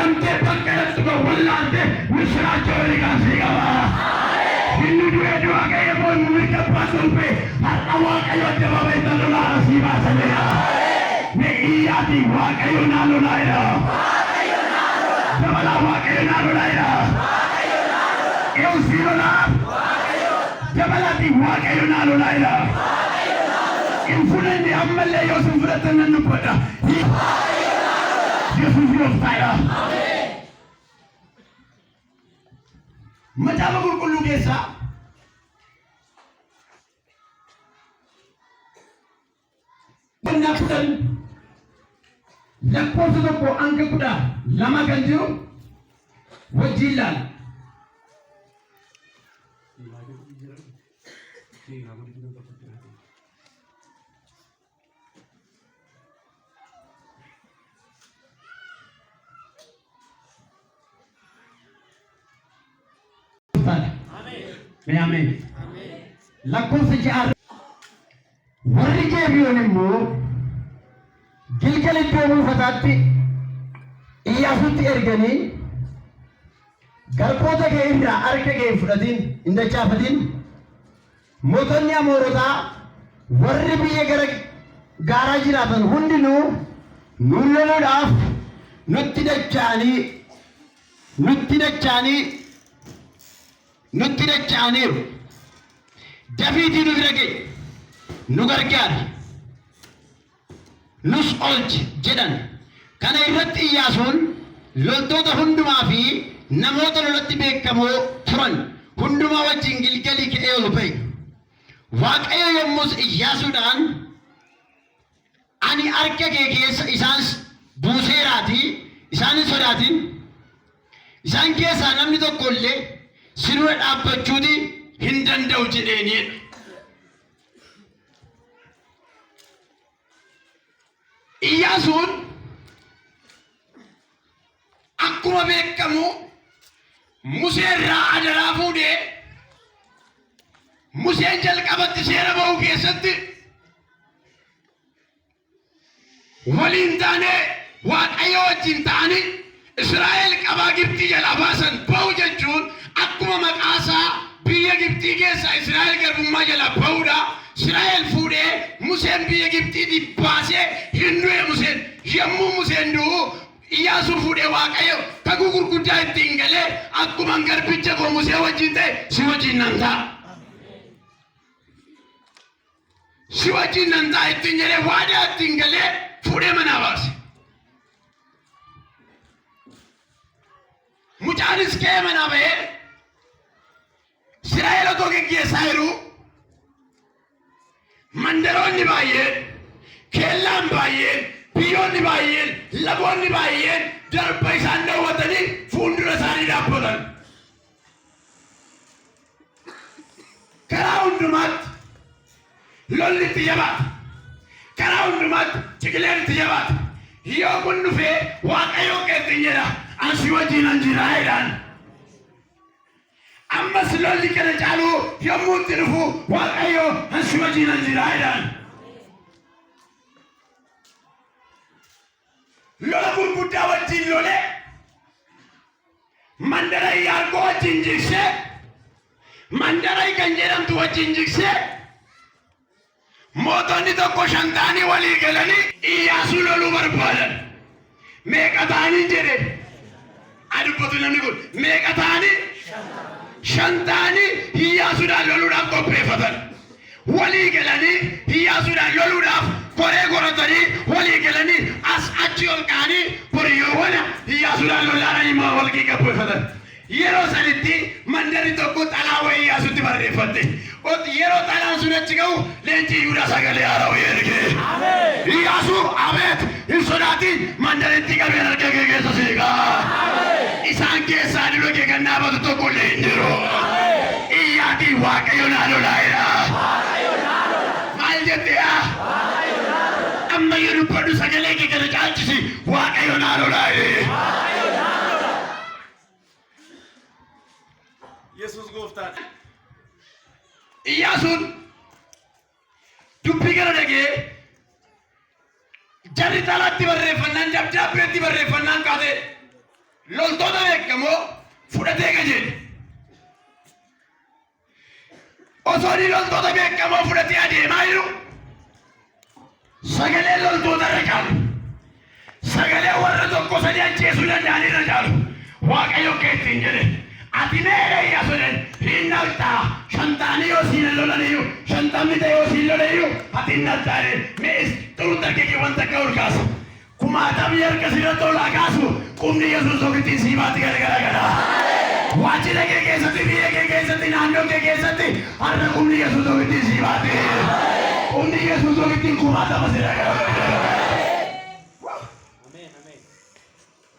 amte bakkaratti ko wallante misrachoo ergaasiiqaba inni du'ee du'a ga'ee boon mirga baasumpe har'a waaqayyo addabaabee talolaa asii baasameera mee iyyaati waaqayyo naa lolaayira dabala waaqayyo naa lolaayira eewsii lolaaf dabalati waaqayyo naa lolaayira infuleni ammallee yoo sin fudhatan nan dubbadha Yesuus gooftaadha. Macaafa qulqulluu keessaa qonnaa kudhan lakkoofsa tokko hanga kudha lama kan jiru wajjin ilaala. Amen. Lakkoofsa ja'a warri jeebiyoon immoo gilgala iddoo buufataatti Iyyaasuutti erganii garboota kee irraa harka kee fudhatiin hin dachaafatin mootonni Amoorotaa warri biyya gara gaaraa jiraatan hundinuu nuun loluudhaaf nutti dacha'aniiru dafiitii nu bira ga'e nu gargaari nus oolchi jedhan. Kana irratti Iyyaasuun loltoota hundumaa fi namoota lolatti beekamoo turan hundumaa wajjin gilgalii ka'ee ol ba'e. Waaqayyo yommus Iyyaasuudhaan ani harka kee keessa isaan buuseeraatii isaan hin sodaatin isaan keessaa namni tokko illee si dura dhaabbachuuti hin danda'u jedheeniidha. Iyyaasuun akkuma beekamu Musee irraa adaraa fuudhee Museen jalqabatti seera ba'uu keessatti waliin taanee Waaqayyo wajjin ta'anii Israa'el qabaa Gibxii jalaa baasan ba'u jechuun akkuma maqaasaa biyya Gibxii keessaa Israa'el garbummaa jalaa ba'uudha. Israa'el fuudhee Museen biyya Gibxiitii baasee hin du'e Museen yommuu Museen du'u Iyyaasuu fuudhee Waaqayyo kakuu gurguddaa ittiin galee akkuma garbicha koo Musee wajjin ta'e si wajjin nan ta'a. Si wajjin nan ta'a ittiin jedhee waadaa ittiin galee fuudhee manaa baase. Mucaanis ka'ee manaa ba'ee Israa'el otoo geggeessaa jiru mandaroonni baay'een, kellaan baay'een, biyyoonni baay'een, lagoonni baay'een darba isaan daawwatanii fuuldura isaanii dhaabbatan. Karaa hundumaatti lolli itti jabaata. Karaa hundumaatti ciqileen itti jabaata. Yoo kun dhufee Waaqayyoo keetti jedha ansi wajjin an jira jedhaan. Ammas lolli kana caaluu yommuu itti dhufu Waaqayyo ansi wajjin an jira jedhaan. Lola gurguddaa wajjin lolee mandara Iyyaarkoo wajjin jigsee mandara kan jedhamtu wajjin jigsee mootonni tokko 5 ta'anii walii galanii Iyyaasuu loluu barbaadan. Meeqa ta'anii jedhe adubbatu namni kun meeqa ta'anii 5 ta'anii Iyyaasuudhaan loluudhaaf qopheeffatan. Walii galanii Iyyaasuudhaan loluudhaaf koree goratanii walii galanii as achi ol ka'anii boriyyoowwan Iyyaasuudhaan lolaadhaan immoo walqii qopheeffatan. Yeroo sanitti mandarri tokko xalaa wayii Iyyaasuutti barreeffatte. Yeroo xalaan sun achi ga'u leenci Yihuudaa sagalee haara'u erge. Iyyaasuu abeet hin sodaatin mandaritti qabeen harka kee keessa siiqaa. Isaan keessaa diroo kee kan dhaabatu tokko illee hin jiru. Iyyaatii Waaqayyo naa lolaa'eera. Maal jette yaa? Amma yoo dubbadhu sagalee kee kana caalchisi Waaqayyo naa lolaa'e. Yesuus gooftaan. Iyyaasuun dubbii gara dhagee jarri xalaatti barreeffannaan dabdaabbeetti barreeffannaan kaatee loltoota beekamoo fudhatee qajeele. Osoo inni loltoota beekamoo fudhatee adeemaa jiru sagalee loltoota irra caalu, sagalee warra tokko sadii ajjeesuu danda'an irra caalu Waaqayyo keettiin jedhe ati meera Iyyaasuudhaan hin naltaa shantaanii yoo siin lolaniyyuu shantamni ta'e yoo siin lolaniyyuu ati hin naltaane mees turuu dargagee wanta akka ol kaasa kumaatamni harka sirratti olaa kaasu qubni Yesuus ofitti siimaatti gargara. Waajjira kee keessatti biyya kee keessatti naannoo kee keessatti har'a qubni Yesuus ofitti siimaatti qubni Yesuus ofitti kumaatama sirra gargara.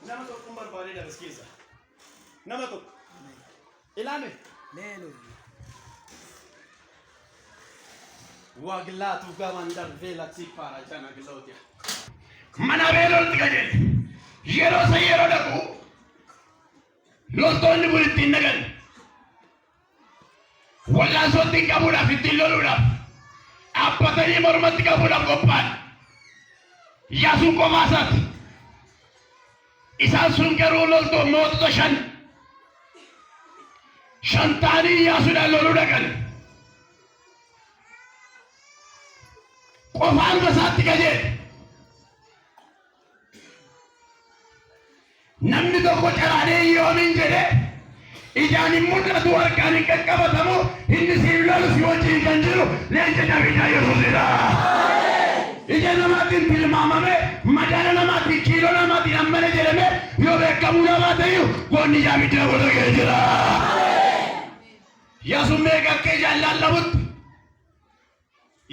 Nama tokko barbaadee dabas keessa nama tokko ilaame leelo waglaatu gamandar veelatti para jana gilootia mana beelolti qajeele yeroo sa yeroo dhaqu loltoonni kun ittiin nagan wallaansootti qabuudhaaf ittiin loluudhaaf dhaabbatanii mormatti qabuudhaaf qophaa'an Iyyaasuun qofaa isaati. Isaan sun garuu loltuu mootota shan ta'anii Iyyaasuudhaan loluu dhaqan. Qofaan isaatti qajeele. Namni tokko caraanee yoomiin jedhee ijaan hin mul'atu harkaan hin qaqqabatamu inni siif lolu si wajjin kan jiru leenca jabinaa Yesuusidha. Ija namaatiin tilmaamame madaala namaatiin kiiloo namaatiin hammana jedhame yoo beekamuu namaa ta'u goonni jaabidda godha kee jira. Iyyaasuun meeqa akka ijaan laallamutti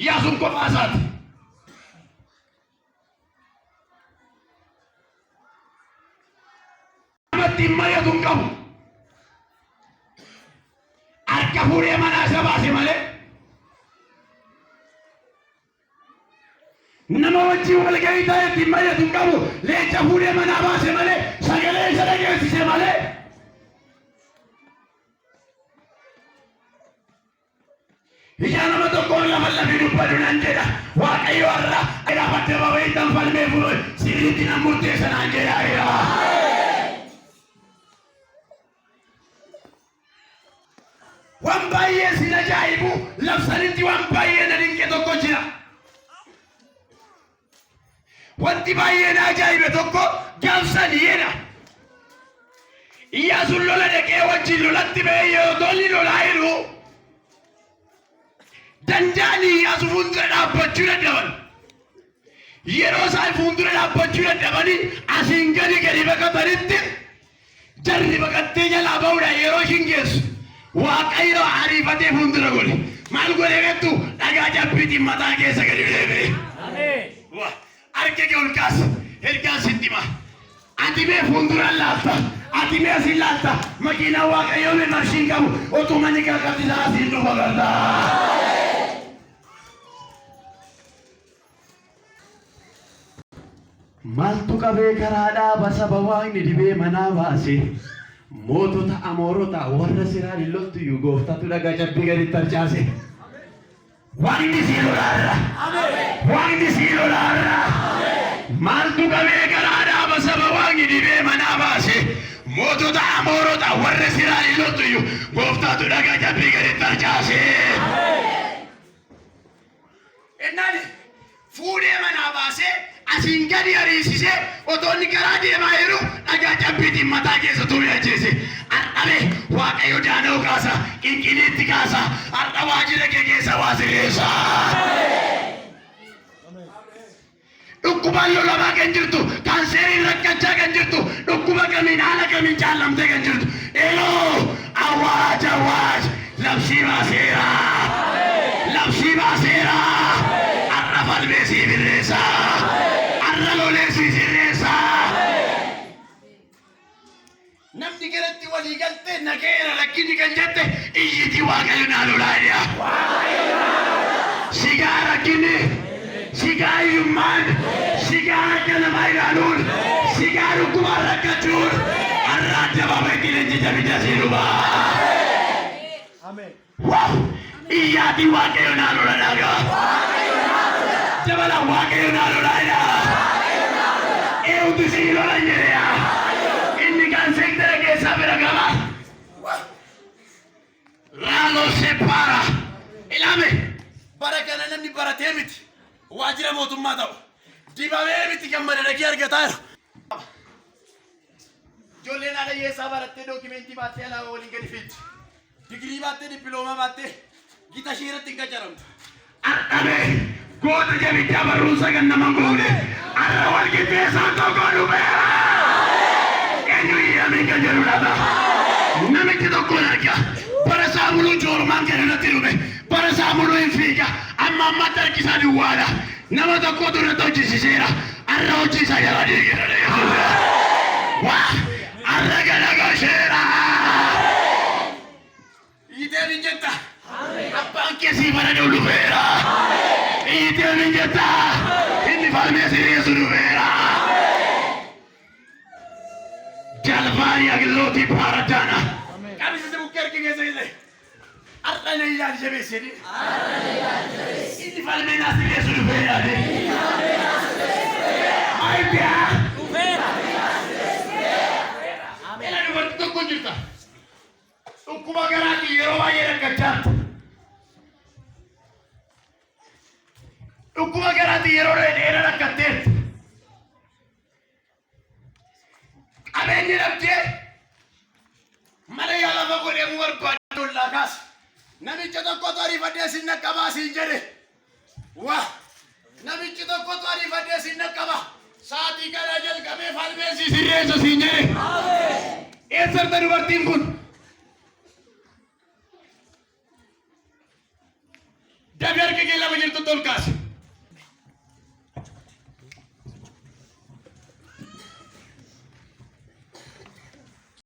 Iyyaasuun qofaa isaati. Namatti mari'atu hin qabu. Harka fuudhee manaa isa baase malee. Nama wajjin wal gahii ta'e ittiin mari'atu hin qabu. Leenca fuudhee manaa baase malee sagalee isa dhageessise malee. Ija nama tokkoon lafa lafee dubbatu nan jedha. Waaqayyo har'a dhaabattee babayii tan falmee fuudhee sibiilitti nan murteessa naan jedha. Waan baay'ee sin ajaa'ibu labsanitti waan baay'ee na dinqe tokko jira. Wanti baay'ee na ajaa'ibe tokko gaafsaniidha. Iyyaasuun lola dhaqee wajjin lolatti ba'ee yoo tolli lolaa jiru danda'anii Iyyaasuu fuuldura dhaabbachuu dadhaban. Yeroo isaan fuuldura dhaabbachuu dadhabanii asiin gadi baqatanitti jarri baqattee jalaa ba'uudhaan yeroo ishiin geessu Waaqayyo ariifatee fuuldura godhe. Maal godhe beektu dhagaa jabbiitiin mataa keessa gadi deebi'e. Harka kee ol kaasi ergaan sitti hima. Ati mee fuulduraan laalta ati mee asiin laalta makiinaa Waaqayyoo mee marshiin qabu otoo manni qaqqabsiisaa asiin dhufa garta. Maaltu qabee karaadhaa basaba Waaqni dibee manaa baase. Mootota Amoorota warra siraan hin loltu gooftatu dhagaa jabbii gaditti tarcaase. Waaqni sii lolaarra. Waaqni sii lolaarra. Maaltu qabee karaadhaa basaba Waaqni dibee manaa baase. Mootota Amoorota warra siraan hin loltu gooftatu dhagaa jabbii gaditti tarcaase. Ennaan fuudhee manaa baase. Asiin gadi ariisise otoo inni karaa deemaa jiru dhagaa jabbiitiin mataa keessa tumee ajjeese. Har'abe Waaqayyo daana'u kaasa, qinqiniitti kaasa, har'a waajjira kee keessa waa sireessa. Dhukkubaan lolamaa kan jirtu, kaanseeriin rakkachaa kan jirtu, dhukkuba kamiin haala kamiin jaallamtee kan jirtu. Eloo awwaaj labsii baaseera. Labsii baaseera. Har'a falmee sii birreessa. Namni garatti walii galtee nageera rakkinni kan jette iyyiti Waaqayyo naa lolaadha. Sigaa rakkinni, sigaa hiyyummaan, sigaa akka namaa ilaaluun, sigaa dhukkubaan rakkachuun har'a addabaabatti leenji jabinaa sii dhufa. Iyyati Waaqayyo naa lolaadha. Jabala Waaqayyo naa lolaadha. Eenyutu sii lola jedhee inni kan waajjira mootummaa ta'u dibamee miti gammada dhaqee argataa jiru. Ijoolleen haadha hiyyeessaa barattee dookimentii baattee alaabaa waliin gadi fiitti. Digirii baattee dippiloomaa baattee gita ishee irratti hin qacaramtu. Adhabee goota jabichaa barruusa kan nama goone arra wal qixxeessaa tokko dhufeera. Eenyu hiyyamiin kan jedhu laata? Namichi tokkoon arga. Bara isaa muluu joormaan kan irratti dhufe. Bara isaa muluu hin fiiga. Amma ammatti harkisaa duwwaadha. Nama tokkotu irratti hojjisiiseera. Arra hojii isaa jalaa deegeera Yesuus. Waa! Arra galagasheera. Iitee min jetta. Abbaan keessii bara dhufeera. Iitee min jetta. Inni falmee sirreessu dhufeera. Jalbaani agillooti paaradaana. Qabisi se bukkee argee keessa illee. Arra na ilaali jabeessini. Inni falmee naa sirreessu dhufeera. Ayyaa. Ela dubartii tokko jirta. Dhukkuba garaati yeroo baay'ee rakkachaa. Dhukkuba garaati yeroo dheeraa rakkatteetti. Qabeenyi dhabdee mana yaalafa godhee barbaadu laakaas. Namicha tokkotu ariifadhee sin naqqabaa siin jedhe. Waa! Namichi tokkotu ariifadhee sin naqqaba. Saatii kana jalqabee falmee si sirreessu siin jedhe. Eessarta dubartiin kun? Dabi harka kee lama jirtu tolkaas.